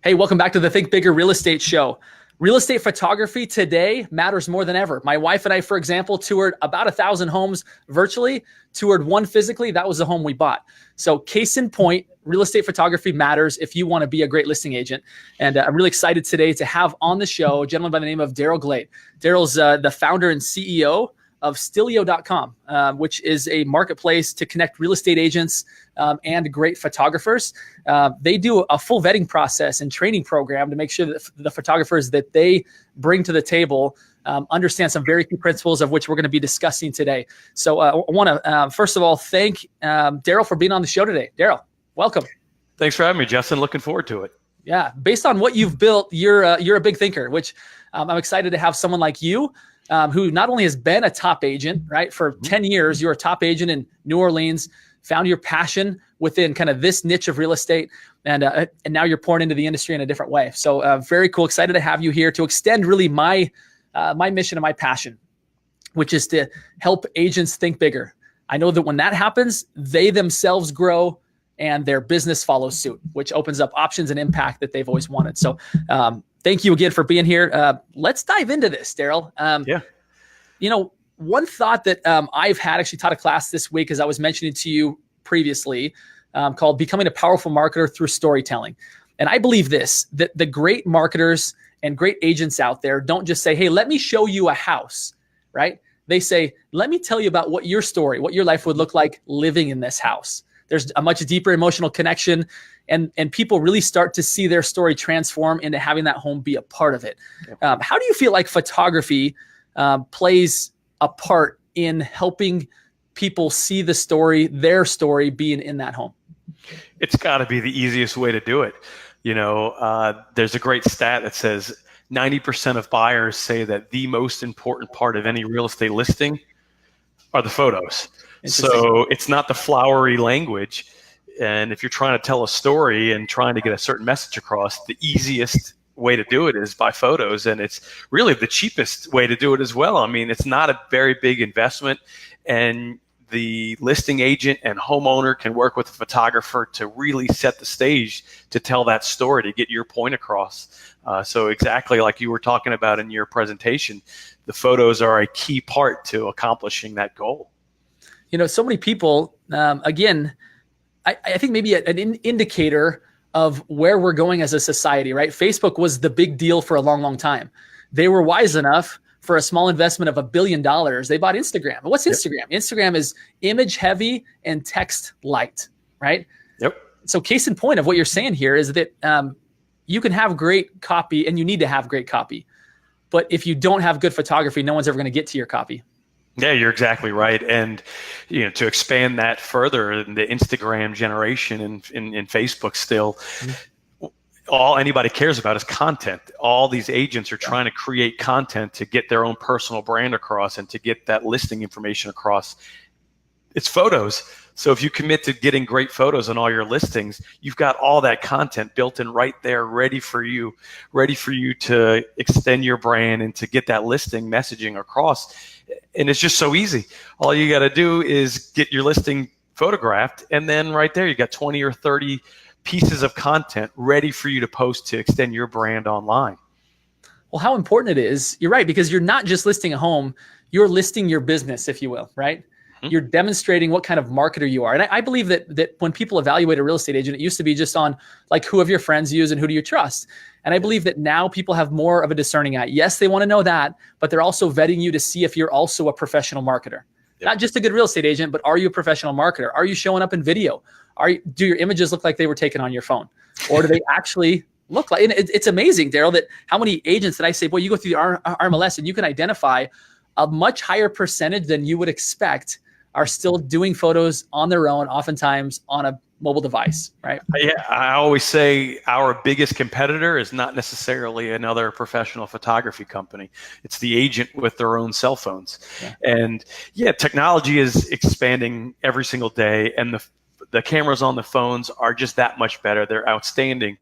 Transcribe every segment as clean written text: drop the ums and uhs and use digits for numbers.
Hey, welcome back to the Think Bigger Real Estate Show. Real estate photography today matters more than ever. My wife and I, for example, toured about 1,000 homes virtually, toured one physically. That was the home we bought. So case in point, real estate photography matters if you want to be a great listing agent. And I'm really excited today to have on the show a gentleman by the name of Darryl Glade. Darryl's the founder and CEO of Stilio.com, which is a marketplace to connect real estate agents and great photographers. They do a full vetting process and training program to make sure that the photographers that they bring to the table understand some very key principles of which we're going to be discussing today. So I want to, first of all, thank Darryl for being on the show today. Darryl, welcome. Thanks for having me, Justin. Looking forward to it. Yeah, based on what you've built, you're a big thinker, which I'm excited to have someone like you who not only has been a top agent, right? For 10 years, you're a top agent in New Orleans, found your passion within kind of this niche of real estate, and now you're pouring into the industry in a different way. So very cool. Excited to have you here to extend really my mission and my passion, which is to help agents think bigger. I know that when that happens, they themselves grow and their business follows suit, which opens up options and impact that they've always wanted. So thank you again for being here. Let's dive into this, Darryl. Yeah. You know, one thought that I've had, actually taught a class this week, as I was mentioning to you previously, called Becoming a Powerful Marketer Through Storytelling. And I believe this, that the great marketers and great agents out there don't just say, hey, let me show you a house, right? They say, let me tell you about what your story, what your life would look like living in this house. There's a much deeper emotional connection, and people really start to see their story transform into having that home be a part of it. Yep. How do you feel like photography plays a part in helping people see the story, their story being in that home? It's got to be the easiest way to do it. You know, there's a great stat that says 90% of buyers say that the most important part of any real estate listing are the photos. So it's not the flowery language. And if you're trying to tell a story and trying to get a certain message across, the easiest way to do it is by photos. And it's really the cheapest way to do it as well. I mean, it's not a very big investment, and the listing agent and homeowner can work with a photographer to really set the stage to tell that story, to get your point across. So exactly like you were talking about in your presentation, the photos are a key part to accomplishing that goal. You know, so many people, again, I think maybe an indicator of where we're going as a society, right? Facebook was the big deal for a long, long time. They were wise enough for a small investment of $1 billion. They bought Instagram. But what's Instagram? Yep. Instagram is image heavy and text light, right? Yep. So case in point of what you're saying here is that you can have great copy, and you need to have great copy. But if you don't have good photography, no one's ever going to get to your copy. Yeah, you're exactly right. And you know, to expand that further, in the Instagram generation and in Facebook still, all anybody cares about is content. All these agents are trying to create content to get their own personal brand across and to get that listing information across. It's photos. So if you commit to getting great photos on all your listings, you've got all that content built in right there, ready for you to extend your brand and to get that listing messaging across. And it's just so easy. All you got to do is get your listing photographed, and then right there you got 20 or 30 pieces of content ready for you to post to extend your brand online. Well, how important it is, you're right, because you're not just listing a home, you're listing your business, if you will, right? You're demonstrating what kind of marketer you are. And I believe that when people evaluate a real estate agent, it used to be just on like, who have your friends use and who do you trust? And I believe that now people have more of a discerning eye. Yes, they want to know that, but they're also vetting you to see if you're also a professional marketer. Yep. Not just a good real estate agent, but are you a professional marketer? Are you showing up in video? Do your images look like they were taken on your phone? Or do they actually look like, and it's amazing, Darryl, that how many agents that I say, boy, you go through the RMLS and you can identify a much higher percentage than you would expect are still doing photos on their own, oftentimes on a mobile device, right? Yeah, I always say our biggest competitor is not necessarily another professional photography company. It's the agent with their own cell phones. Yeah. And yeah, technology is expanding every single day, and the cameras on the phones are just that much better. They're outstanding.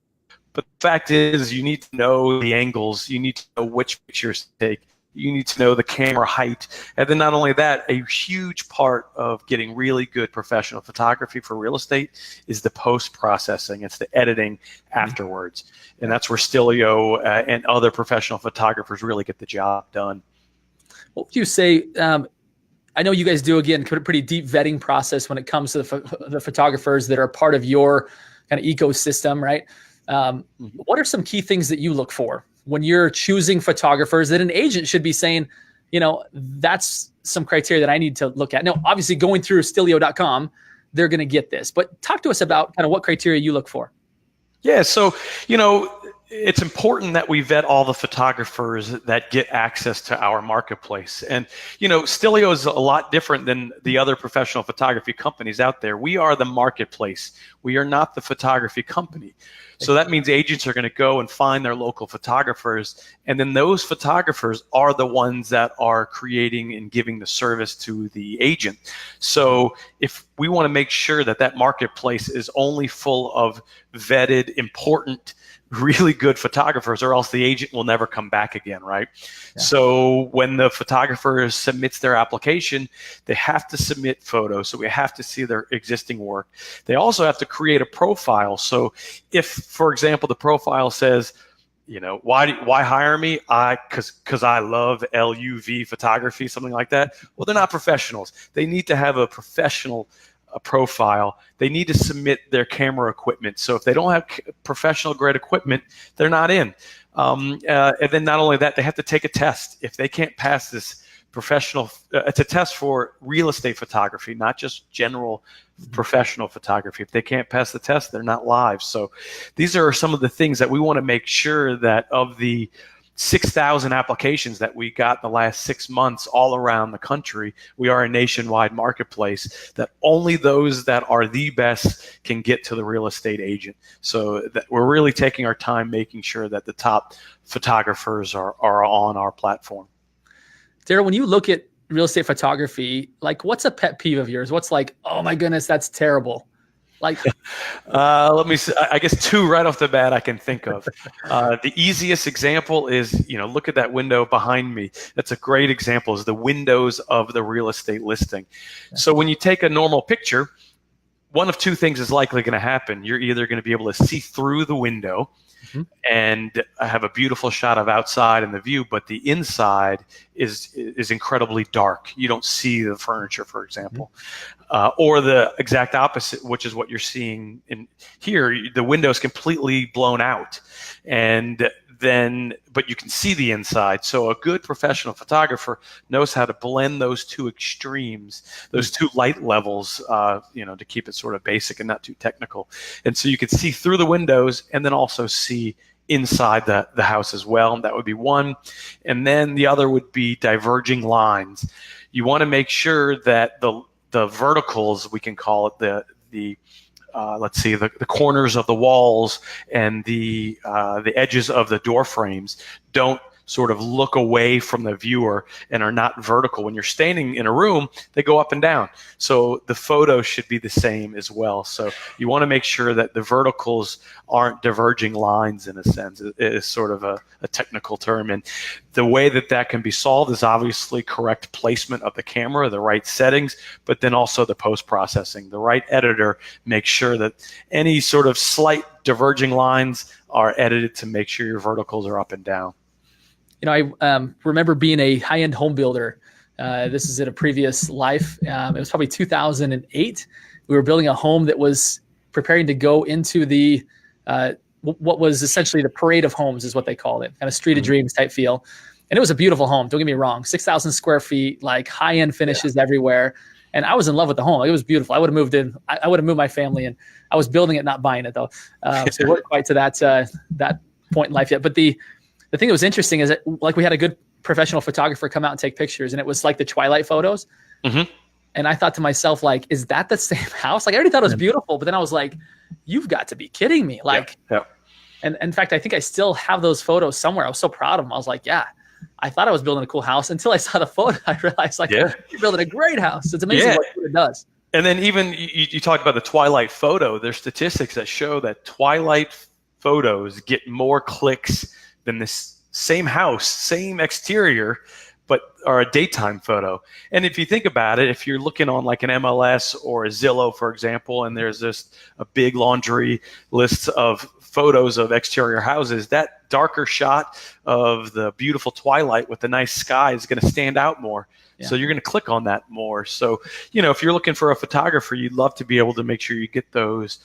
But the fact is, you need to know the angles. You need to know which pictures to take. You need to know the camera height. And then not only that, a huge part of getting really good professional photography for real estate is the post-processing. It's the editing afterwards. And that's where Stilio and other professional photographers really get the job done. What would you say? I know you guys do, again, a pretty deep vetting process when it comes to the photographers that are part of your kind of ecosystem, right? What are some key things that you look for when you're choosing photographers that an agent should be saying, you know, that's some criteria that I need to look at? Now, obviously going through stilio.com, they're going to get this, but talk to us about kind of what criteria you look for. Yeah. So, you know, it's important that we vet all the photographers that get access to our marketplace. And, you know, Stilio is a lot different than the other professional photography companies out there. We are the marketplace. We are not the photography company. So that means agents are going to go and find their local photographers, and then those photographers are the ones that are creating and giving the service to the agent. So if we want to make sure that that marketplace is only full of vetted, important, really good photographers, or else the agent will never come back again, right? Yeah. So when the photographer submits their application, they have to submit photos. So we have to see their existing work. They also have to create a profile. So if, for example, the profile says, you know, why hire me? Because I love LUV photography, something like that. Well, they're not professionals. They need to have a professional profile. They need to submit their camera equipment. So if they don't have professional grade equipment, they're not in. And then not only that, they have to take a test. If they can't pass this professional, it's a test for real estate photography, not just general professional photography. If they can't pass the test, they're not live. So these are some of the things that we want to make sure that of the 6,000 applications that we got in the last 6 months all around the country, we are a nationwide marketplace, that only those that are the best can get to the real estate agent. So that we're really taking our time making sure that the top photographers are on our platform. Darryl, when you look at real estate photography, like, what's a pet peeve of yours? What's like, oh my goodness, that's terrible? Like, let me see. I guess two right off the bat I can think of. The easiest example is, you know, look at that window behind me. That's a great example, is the windows of the real estate listing. Yeah. So when you take a normal picture, one of two things is likely going to happen. You're either going to be able to see through the window and have a beautiful shot of outside and the view, but the inside is incredibly dark. You don't see the furniture, for example. Or the exact opposite, which is what you're seeing in here. The window is completely blown out, but you can see the inside. So a good professional photographer knows how to blend those two extremes, those two light levels, you know, to keep it sort of basic and not too technical. And so you can see through the windows and then also see inside the house as well. And that would be one. And then the other would be diverging lines. You want to make sure that the verticals, we can call it, let's see, the corners of the walls and the edges of the door frames don't sort of look away from the viewer and are not vertical. When you're standing in a room, they go up and down. So the photo should be the same as well. So you want to make sure that the verticals aren't diverging lines, in a sense. It is sort of a technical term. And the way that can be solved is obviously correct placement of the camera, the right settings, but then also the post-processing. The right editor makes sure that any sort of slight diverging lines are edited to make sure your verticals are up and down. You know, I remember being a high-end home builder. This is in a previous life. It was probably 2008. We were building a home that was preparing to go into the what was essentially the parade of homes, is what they called it, kind of street of dreams type feel. And it was a beautiful home. Don't get me wrong, 6,000 square feet, like high-end finishes everywhere. And I was in love with the home. Like, it was beautiful. I would have moved in. I would have moved my family in. I was building it, not buying it though. So we weren't quite to that point in life yet. But the thing that was interesting is that, like, we had a good professional photographer come out and take pictures, and it was like the twilight photos. And I thought to myself, like, is that the same house? Like, I already thought it was beautiful, but then I was like, you've got to be kidding me. Like, and in fact, I think I still have those photos somewhere. I was so proud of them. I was like, yeah, I thought I was building a cool house until I saw the photo. I realized, like, you're building a great house. It's amazing what it does. And then even you talked about the twilight photo. There's statistics that show that twilight photos get more clicks than this same house, same exterior, but are a daytime photo. And if you think about it, if you're looking on like an MLS or a Zillow, for example, and there's just a big laundry list of photos of exterior houses, that darker shot of the beautiful twilight with the nice sky is going to stand out more. Yeah. So you're going to click on that more. So, if you're looking for a photographer, you'd love to be able to make sure you get those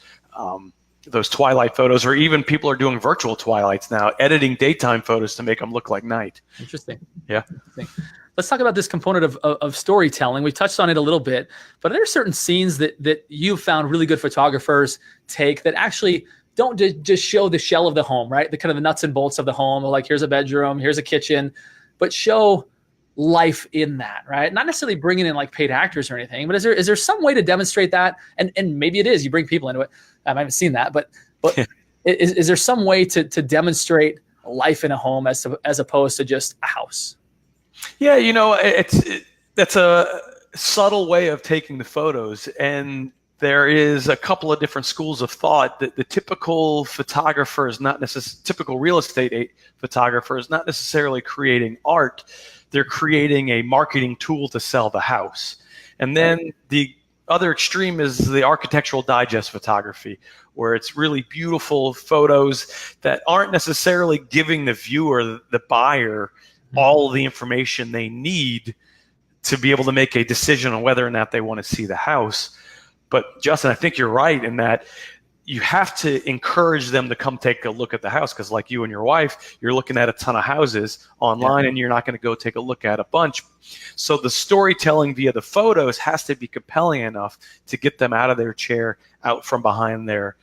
twilight photos, or even people are doing virtual twilights now, editing daytime photos to make them look like night. Interesting. Yeah. Interesting. Let's talk about this component of storytelling. We touched on it a little bit, but there are certain scenes that you've found really good photographers take that actually don't just show the shell of the home, right? The kind of the nuts and bolts of the home, like here's a bedroom, here's a kitchen, but show life in that, right? Not necessarily bringing in like paid actors or anything, but is there some way to demonstrate that? And maybe it is, you bring people into it. I haven't seen that, but is there some way to demonstrate life in a home as opposed to just a house? Yeah, that's a subtle way of taking the photos, and there is a couple of different schools of thought. That the typical photographer is not necessarily, typical real estate photographer is not necessarily creating art. They're creating a marketing tool to sell the house. And then the other extreme is the architectural digest photography, where it's really beautiful photos that aren't necessarily giving the viewer, the buyer, all the information they need to be able to make a decision on whether or not they want to see the house. But Justin, I think you're right in that you have to encourage them to come take a look at the house, because like you and your wife, you're looking at a ton of houses online and you're not going to go take a look at a bunch. So the storytelling via the photos has to be compelling enough to get them out of their chair, out from behind their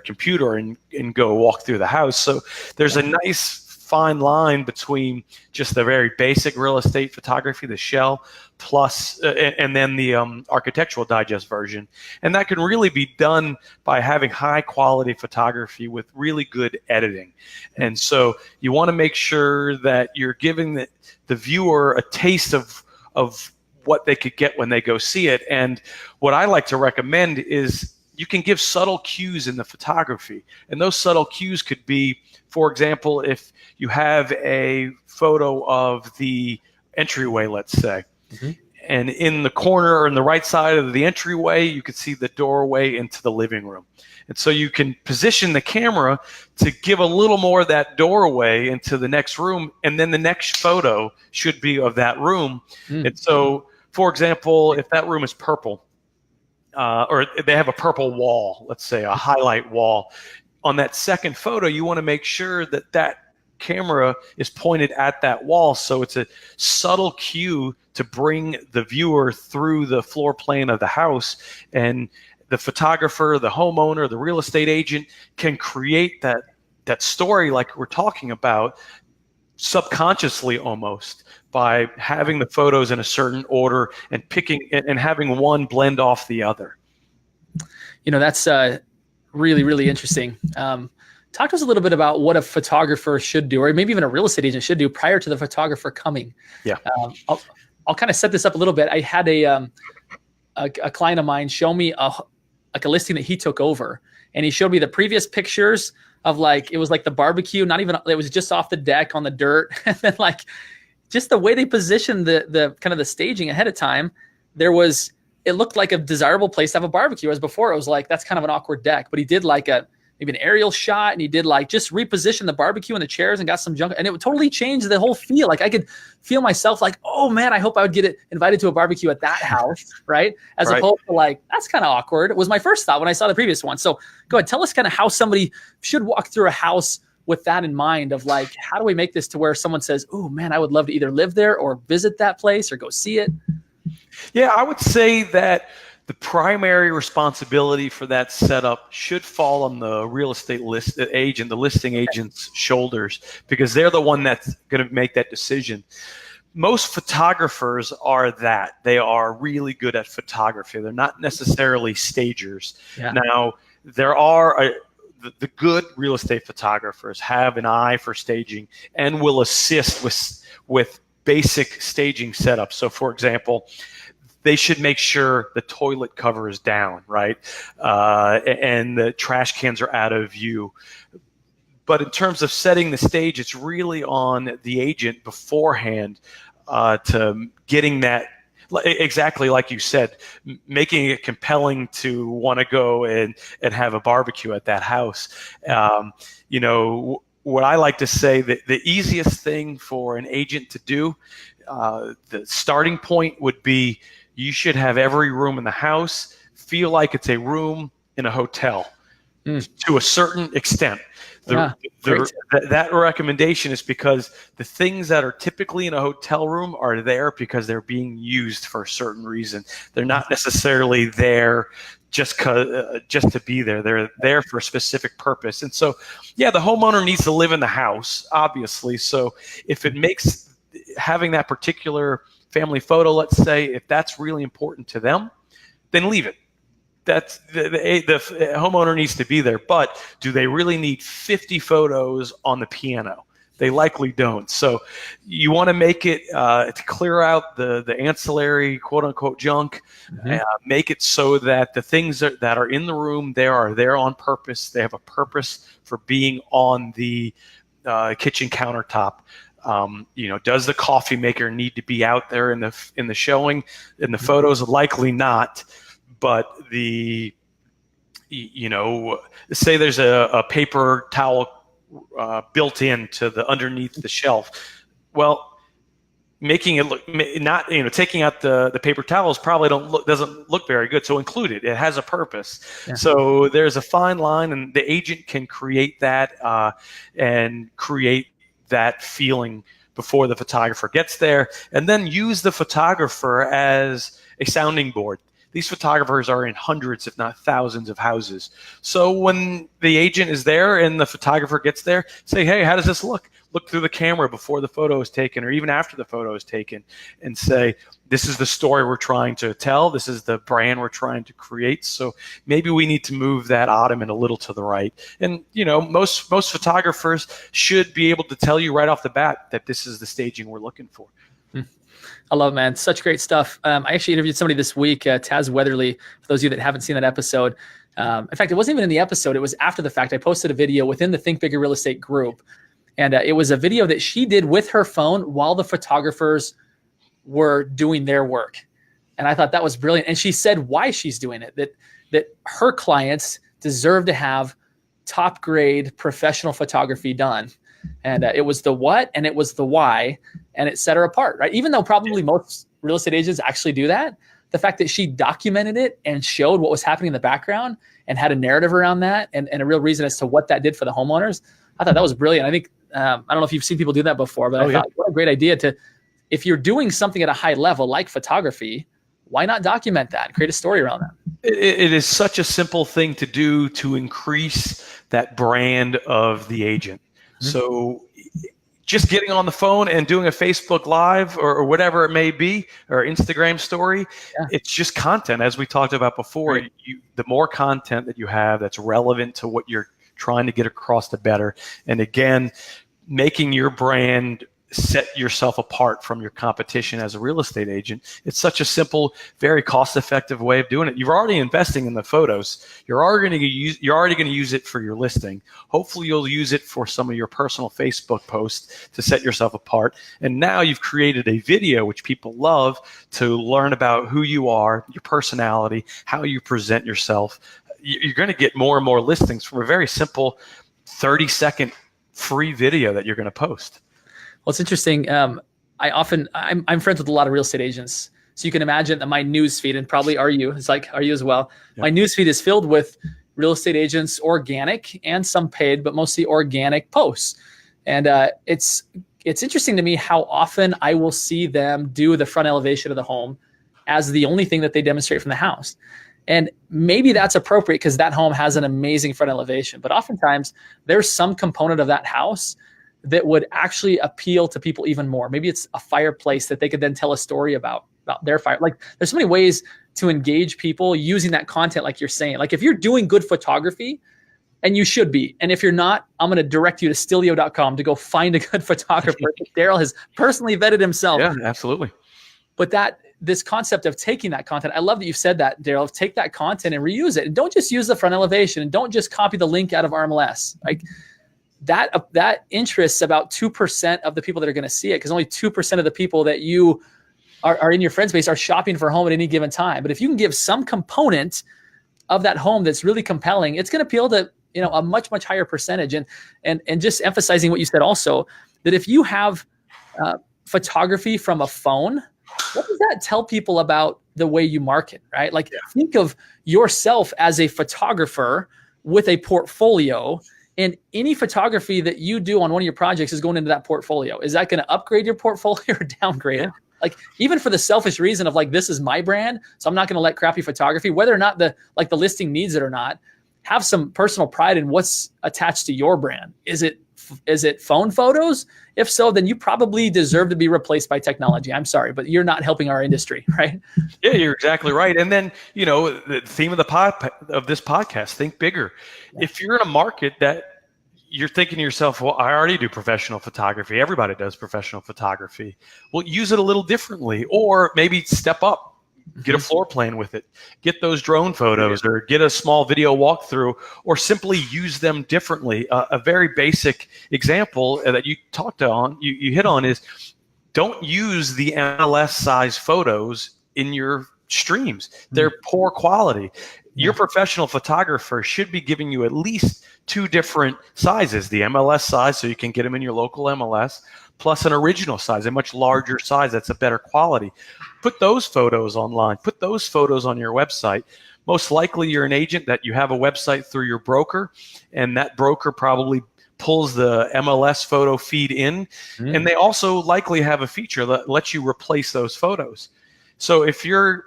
computer, and go walk through the house. So there's a nice fine line between just the very basic real estate photography, the shell, plus and then the architectural digest version. And that can really be done by having high quality photography with really good editing. And so you want to make sure that you're giving the viewer a taste of what they could get when they go see it. And what I like to recommend is you can give subtle cues in the photography. And those subtle cues could be, for example, if you have a photo of the entryway, let's say, and in the corner or in the right side of the entryway, you could see the doorway into the living room. And so you can position the camera to give a little more of that doorway into the next room, and then the next photo should be of that room. And so, for example, if that room is purple, or they have a purple wall, let's say a highlight wall, on that second photo, you want to make sure that camera is pointed at that wall. So it's a subtle cue to bring the viewer through the floor plan of the house. And the photographer, the homeowner, the real estate agent can create that story like we're talking about subconsciously almost, by having the photos in a certain order and picking and having one blend off the other. That's really, really interesting. Talk to us a little bit about what a photographer should do, or maybe even a real estate agent should do prior to the photographer coming. Yeah. I'll kind of set this up a little bit. I had a client of mine show me a listing that he took over, and he showed me the previous pictures of it was like the barbecue, it was just off the deck on the dirt. And then just the way they positioned the kind of the staging ahead of time, it looked like a desirable place to have a barbecue. As before, it was that's kind of an awkward deck. But he did maybe an aerial shot, and he did just reposition the barbecue and the chairs and got some junk, and it would totally change the whole feel. I could feel myself oh man, I hope I would get invited to a barbecue at that house, right? As opposed to that's kind of awkward. It was my first thought when I saw the previous one. So go ahead, tell us kind of how somebody should walk through a house with that in mind of how do we make this to where someone says, oh man, I would love to either live there or visit that place or go see it. Yeah, I would say that the primary responsibility for that setup should fall on the real estate agent, the listing agent's shoulders, because they're the one that's going to make that decision. Most photographers are that. They are really good at photography. They're not necessarily stagers. Yeah. Now, there are the good real estate photographers have an eye for staging and will assist with basic staging setups. So, for example, they should make sure the toilet cover is down, right? And the trash cans are out of view. But in terms of setting the stage, it's really on the agent beforehand to getting that, exactly like you said, making it compelling to want to go and have a barbecue at that house. What I like to say, that the easiest thing for an agent to do, the starting point would be, you should have every room in the house feel like it's a room in a hotel to a certain extent. That recommendation is because the things that are typically in a hotel room are there because they're being used for a certain reason. They're not necessarily there just to be there. They're there for a specific purpose. And so, yeah, the homeowner needs to live in the house, obviously. So if it makes having that particular family photo, let's say, if that's really important to them, then leave it. That's the homeowner needs to be there. But do they really need 50 photos on the piano? They likely don't. So you want to make it to clear out the ancillary quote unquote junk. Make it so that the things that are in the room are there on purpose. They have a purpose for being on the kitchen countertop. Does the coffee maker need to be out there in the showing? In the photos, likely not. But say there's a paper towel built into the underneath the shelf. Well, making it look taking out the paper towels probably doesn't look very good. So include it. It has a purpose. Yeah. So there's a fine line, and the agent can create that and create that feeling before the photographer gets there, and then use the photographer as a sounding board. These photographers are in hundreds, if not thousands, of houses. So when the agent is there and the photographer gets there, say, hey, how does this look? Look through the camera before the photo is taken, or even after the photo is taken, and say, this is the story we're trying to tell. This is the brand we're trying to create. So maybe we need to move that ottoman a little to the right. And most photographers should be able to tell you right off the bat that this is the staging we're looking for. I love it, man. Such great stuff. I actually interviewed somebody this week, Taz Weatherly, for those of you that haven't seen that episode. In fact, it wasn't even in the episode. It was after the fact. I posted a video within the Think Bigger Real Estate group. And it was a video that she did with her phone while the photographers were doing their work. And I thought that was brilliant. And she said why she's doing it, that her clients deserve to have top grade professional photography done. And it was the what and it was the why, and it set her apart, right? Even though probably most real estate agents actually do that, the fact that she documented it and showed what was happening in the background and had a narrative around that and a real reason as to what that did for the homeowners, I thought that was brilliant. I think, I don't know if you've seen people do that before, but I thought what a great idea if you're doing something at a high level like photography, why not document that, create a story around that? It is such a simple thing to do to increase that brand of the agent. So just getting on the phone and doing a Facebook Live or whatever it may be, or Instagram story, it's just content. As we talked about before, right. The more content that you have that's relevant to what you're trying to get across, the better. And again, making your brand set yourself apart from your competition as a real estate agent. It's such a simple, very cost-effective way of doing it. You're already investing in the photos. You're already going to use it for your listing. Hopefully you'll use it for some of your personal Facebook posts to set yourself apart. And now you've created a video which people love to learn about who you are, your personality, how you present yourself. You're going to get more and more listings from a very simple 30-second free video that you're going to post. Well, it's interesting. I'm friends with a lot of real estate agents. So you can imagine that my news feed, and probably are you as well. Yep. My news feed is filled with real estate agents, organic and some paid, but mostly organic posts. And it's interesting to me how often I will see them do the front elevation of the home as the only thing that they demonstrate from the house. And maybe that's appropriate because that home has an amazing front elevation. But oftentimes there's some component of that house that would actually appeal to people even more. Maybe it's a fireplace that they could then tell a story about their fire. Like there's so many ways to engage people using that content, like you're saying. Like if you're doing good photography, and you should be, and if you're not, I'm going to direct you to Stilio.com to go find a good photographer. Darryl has personally vetted himself. Yeah, absolutely. But this concept of taking that content, I love that you've said that, Darryl, take that content and reuse it. And don't just use the front elevation, and don't just copy the link out of RMLS. Like, that interests about 2% of the people that are going to see it, because only 2% of the people that you are in your friends base are shopping for a home at any given time. But if you can give some component of that home that's really compelling, it's going to appeal to a much, much higher percentage. And just emphasizing what you said also, that if you have photography from a phone, what does that tell people about the way you market, right? Like, think of yourself as a photographer with a portfolio, and any photography that you do on one of your projects is going into that portfolio. Is that going to upgrade your portfolio or downgrade it? Like, even for the selfish reason of like, this is my brand, so I'm not going to let crappy photography, whether or not the listing needs it or not, have some personal pride in what's attached to your brand. Is it phone photos? If so, then you probably deserve to be replaced by technology. I'm sorry, but you're not helping our industry, right? Yeah, you're exactly right. And then, the theme of this podcast, think bigger. Yeah. If you're in a market that you're thinking to yourself, well, I already do professional photography. Everybody does professional photography. Well, use it a little differently, or maybe step up. Get a floor plan with it, get those drone photos, or get a small video walkthrough, or simply use them differently. A very basic example that you you hit on is, don't use the MLS size photos in your streams. They're poor quality. Your professional photographer should be giving you at least 2 different sizes: the MLS size, so you can get them in your local MLS, plus an original size, a much larger size that's a better quality. Put those photos online. Put those photos on your website. Most likely you're an agent that you have a website through your broker, and that broker probably pulls the MLS photo feed in, and they also likely have a feature that lets you replace those photos. So if you're,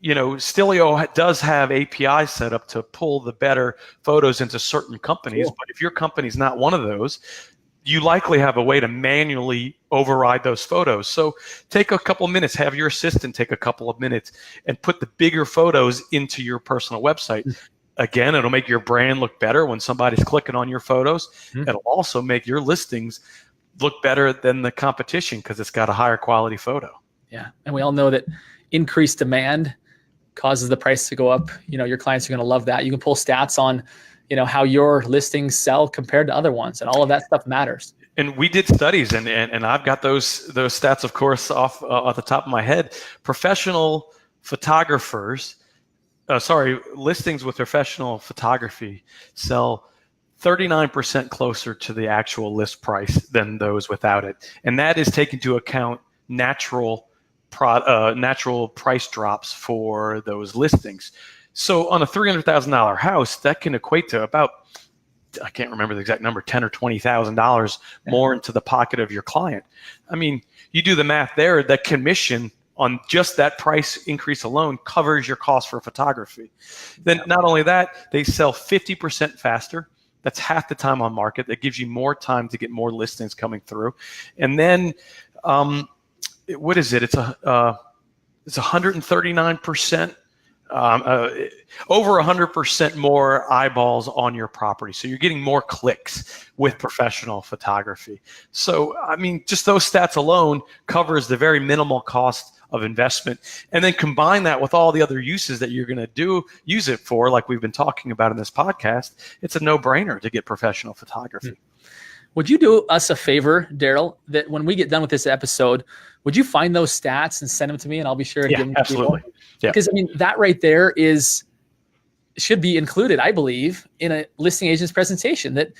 Stilio does have APIs set up to pull the better photos into certain companies, but if your company's not one of those, you likely have a way to manually override those photos. So take a couple of minutes, have your assistant take a couple of minutes and put the bigger photos into your personal website. Again, it'll make your brand look better when somebody's clicking on your photos. It'll also make your listings look better than the competition because it's got a higher quality photo. Yeah. And we all know that increased demand causes the price to go up. Your clients are going to love that. You can pull stats on how your listings sell compared to other ones, and all of that stuff matters. And we did studies, and I've got those stats, of course, off the top of my head. Professional photographers, listings with professional photography sell 39% closer to the actual list price than those without it, and that is taking into account natural price drops for those listings. So on a $300,000 house, that can equate to about, I can't remember the exact number, $10,000 or $20,000 more into the pocket of your client. I mean, you do the math there, that commission on just that price increase alone covers your cost for photography. Then not only that, they sell 50% faster. That's half the time on market. That gives you more time to get more listings coming through. And then, what is it? It's 139%. Over 100% more eyeballs on your property. So you're getting more clicks with professional photography. So, I mean, just those stats alone covers the very minimal cost of investment. And then combine that with all the other uses that you're going to use it for, like we've been talking about in this podcast, it's a no-brainer to get professional photography. Would you do us a favor, Darryl, that when we get done with this episode, would you find those stats and send them to me, and I'll be sure to give them to absolutely. people? Yeah. Because that right there should be included, I believe, in a listing agent's presentation. That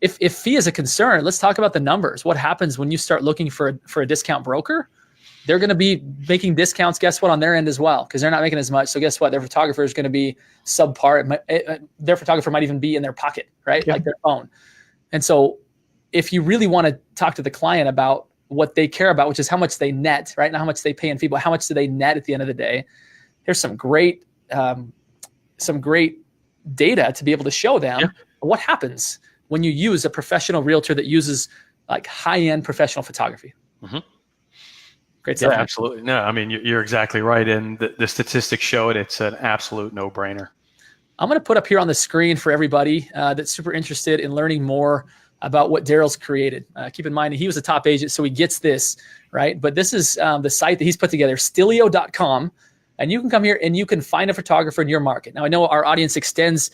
if fee is a concern, let's talk about the numbers. What happens when you start looking for a discount broker? They're going to be making discounts, guess what, on their end as well, because they're not making as much. So guess what? Their photographer is going to be subpar. Their photographer might even be in their pocket, right? Like their phone. And so if you really want to talk to the client about what they care about, which is how much they net, right? Not how much they pay in fee, but how much do they net at the end of the day? There's some great data to be able to show them what happens when you use a professional realtor that uses like high-end professional photography. Great stuff. Yeah, absolutely. No, I mean, you're exactly right. And the statistics show it. It's an absolute no-brainer. I'm going to put up here on the screen for everybody that's super interested in learning more about what Darryl's created. Keep in mind, he was a top agent, so he gets this, right? But this is the site that he's put together, stilio.com. And you can come here and you can find a photographer in your market. Now, I know our audience extends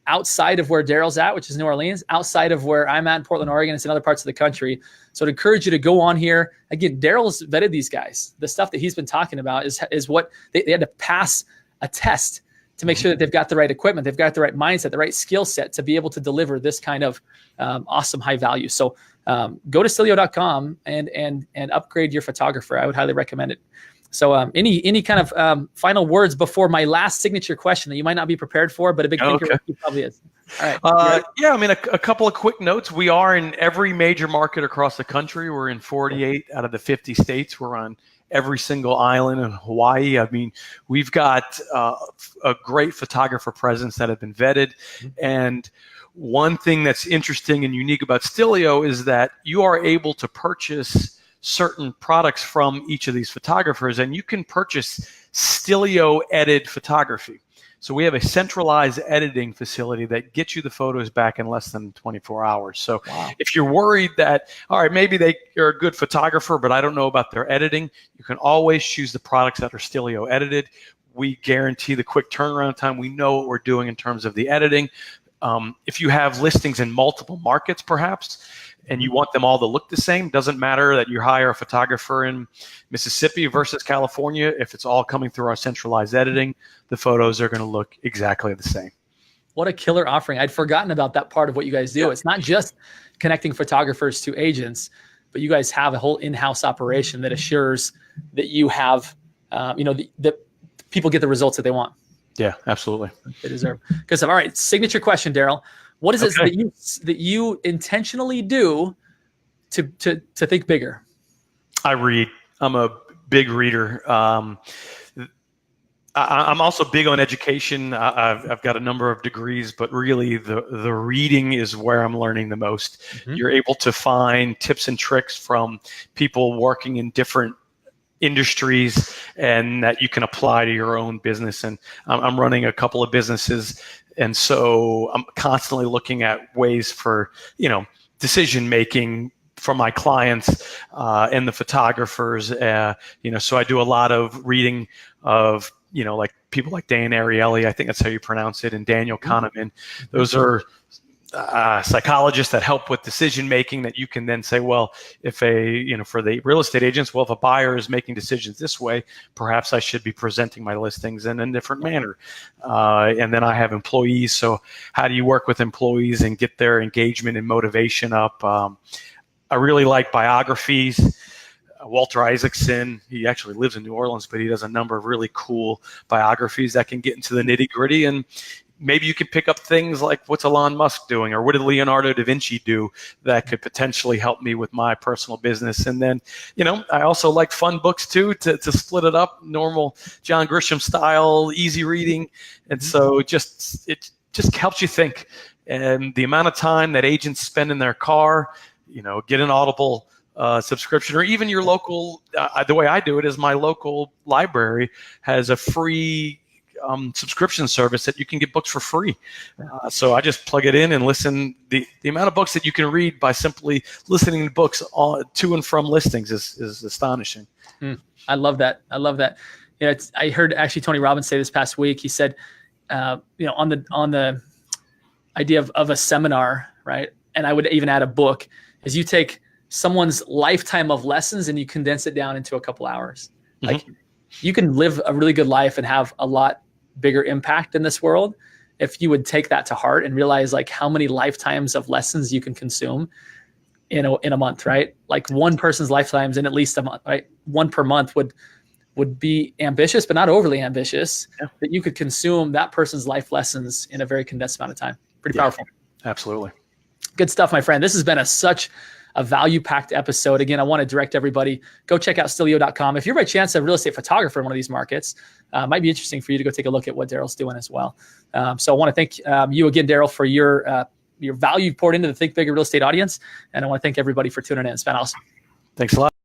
outside of where Darryl's at, which is New Orleans, outside of where I'm at in Portland, Oregon. It's in other parts of the country. So I'd encourage you to go on here. Again, Darryl's vetted these guys. The stuff that he's been talking about is what they had to pass a test to make sure that they've got the right equipment, they've got the right mindset, the right skill set to be able to deliver this kind of awesome high value. So go to Stilio.com and upgrade your photographer. I would highly recommend it. So any kind of final words before my last signature question that you might not be prepared for, but a big thinker probably is. All right. Yeah, I mean, a couple of quick notes. We are in every major market across the country. We're in 48 out of the 50 states. We're on every single island in Hawaii. I mean, we've got a great photographer presence that have been vetted. And one thing that's interesting and unique about Stilio is that you are able to purchase certain products from each of these photographers, and you can purchase Stilio edited photography. So we have a centralized editing facility that gets you the photos back in less than 24 hours. So if you're worried that, all right, maybe you're a good photographer, but I don't know about their editing, you can always choose the products that are Stilio edited. We guarantee the quick turnaround time. We know what we're doing in terms of the editing. If you have listings in multiple markets, perhaps, and you want them all to look the same, doesn't matter that you hire a photographer in Mississippi versus California. If it's all coming through our centralized editing, the photos are going to look exactly the same. What a killer offering. I'd forgotten about that part of what you guys do. Yeah. It's not just connecting photographers to agents, but you guys have a whole in-house operation that assures that you have, that people get the results that they want. Yeah, absolutely. They deserve. Because all right, signature question, Darryl. What is it that you intentionally do to think bigger? I read. I'm a big reader. I'm also big on education. I've got a number of degrees, but really the reading is where I'm learning the most. You're able to find tips and tricks from people working in different industries and that you can apply to your own business. And I'm running a couple of businesses, and so I'm constantly looking at ways for, decision making for my clients and the photographers. So I do a lot of reading of, like people like Dan Ariely, I think that's how you pronounce it, and Daniel Kahneman. Those are psychologists that help with decision making that you can then say, well, if for the real estate agents, well, if a buyer is making decisions this way, perhaps I should be presenting my listings in a different manner. And then I have employees. So how do you work with employees and get their engagement and motivation up? I really like biographies. Walter Isaacson, he actually lives in New Orleans, but he does a number of really cool biographies that can get into the nitty gritty. And maybe you could pick up things like what's Elon Musk doing, or what did Leonardo da Vinci do that could potentially help me with my personal business. And then, I also like fun books too, to split it up, normal John Grisham style, easy reading. And so it just helps you think. And the amount of time that agents spend in their car, get an Audible subscription, or even your local, the way I do it is my local library has a free subscription service that you can get books for free. So I just plug it in and listen. The amount of books that you can read by simply listening to books to and from listings is astonishing. I love that. I heard actually Tony Robbins say this past week. He said, on the idea of a seminar, right? And I would even add a book, is you take someone's lifetime of lessons and you condense it down into a couple hours. Like you can live a really good life and have a lot bigger impact in this world if you would take that to heart and realize like how many lifetimes of lessons you can consume in a month, right? Like one person's lifetimes in at least a month, right? One per month would be ambitious, but not overly ambitious, that you could consume that person's life lessons in a very condensed amount of time. Pretty powerful. Absolutely. Good stuff, my friend. This has been such a value-packed episode. Again, I want to direct everybody, go check out Stilio.com. If you're by chance a real estate photographer in one of these markets, it might be interesting for you to go take a look at what Darryl's doing as well. So I want to thank you again, Darryl, for your value poured into the Think Bigger real estate audience. And I want to thank everybody for tuning in. It's been awesome. Thanks a lot.